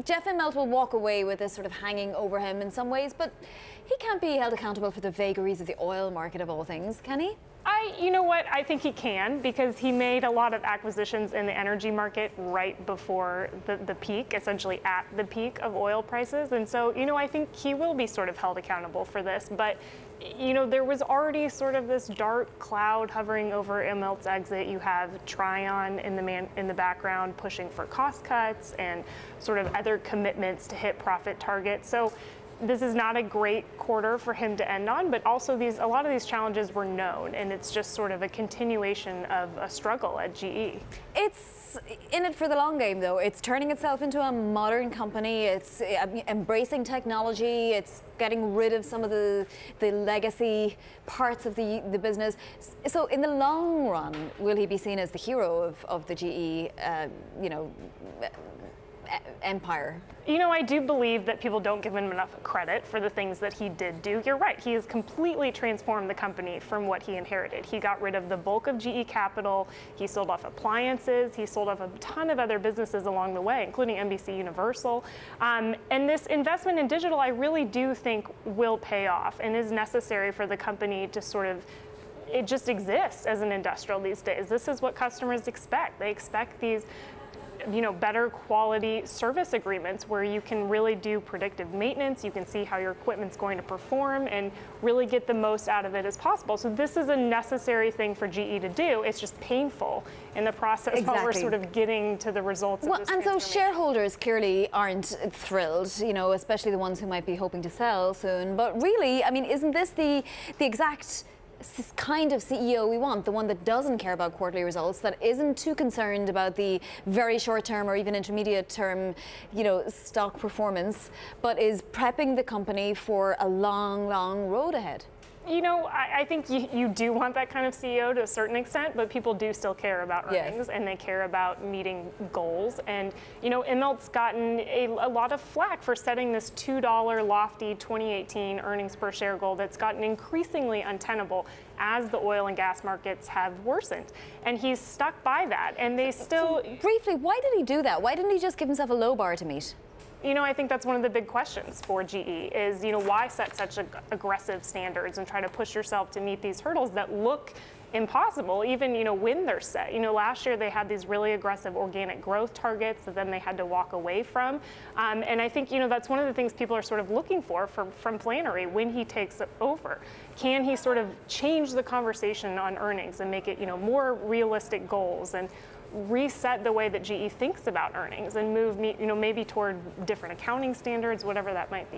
Jeff Immelt will walk away with this sort of hanging over him in some ways, but he can't be held accountable for the vagaries of the oil market of all things, can he? You know what? I think he can, because he made a lot of acquisitions in the energy market right before the peak, essentially at the peak of oil prices. And so, I think he will be sort of held accountable for this. But, there was already sort of this dark cloud hovering over Immelt's exit. You have Tryon in the background pushing for cost cuts and sort of other commitments to hit profit targets. So this is not a great quarter for him to end on, but also a lot of these challenges were known, and it's just sort of a continuation of a struggle at GE. It's in it for the long game, though. It's turning itself into a modern company. It's embracing technology. It's getting rid of some of the legacy parts of the business. So in the long run, will he be seen as the hero of the GE, empire? I do believe that people don't give him enough credit for the things that he did do. You're right. He has completely transformed the company from what he inherited. He got rid of the bulk of GE capital. He sold off appliances. He sold off a ton of other businesses along the way, including NBC Universal. And this investment in digital, I really do think will pay off and is necessary for the company to sort of it just exists as an industrial these days. This is what customers expect. They expect these better quality service agreements where you can really do predictive maintenance, you can see how your equipment's going to perform and really get the most out of it as possible. So this is a necessary thing for GE to do. It's just painful in the process while we're sort of getting to the results of this and so shareholders clearly aren't thrilled, especially the ones who might be hoping to sell soon. But really, I mean, isn't this the exact kind of CEO we want, the one that doesn't care about quarterly results, that isn't too concerned about the very short term or even intermediate term, stock performance, but is prepping the company for a long, long road ahead? I think you do want that kind of CEO to a certain extent, but people do still care about earnings, and they care about meeting goals. And, Immelt's gotten a lot of flack for setting this $2 lofty 2018 earnings per share goal that's gotten increasingly untenable as the oil and gas markets have worsened. And he's stuck by that, and they still... So briefly, why did he do that? Why didn't he just give himself a low bar to meet? I think that's one of the big questions for GE is, why set such aggressive standards and try to push yourself to meet these hurdles that look impossible, even, when they're set. Last year they had these really aggressive organic growth targets that then they had to walk away from. And I think, that's one of the things people are sort of looking for from Flannery when he takes it over. Can he sort of change the conversation on earnings and make it, more realistic goals and reset the way that GE thinks about earnings and move maybe toward different accounting standards, whatever that might be.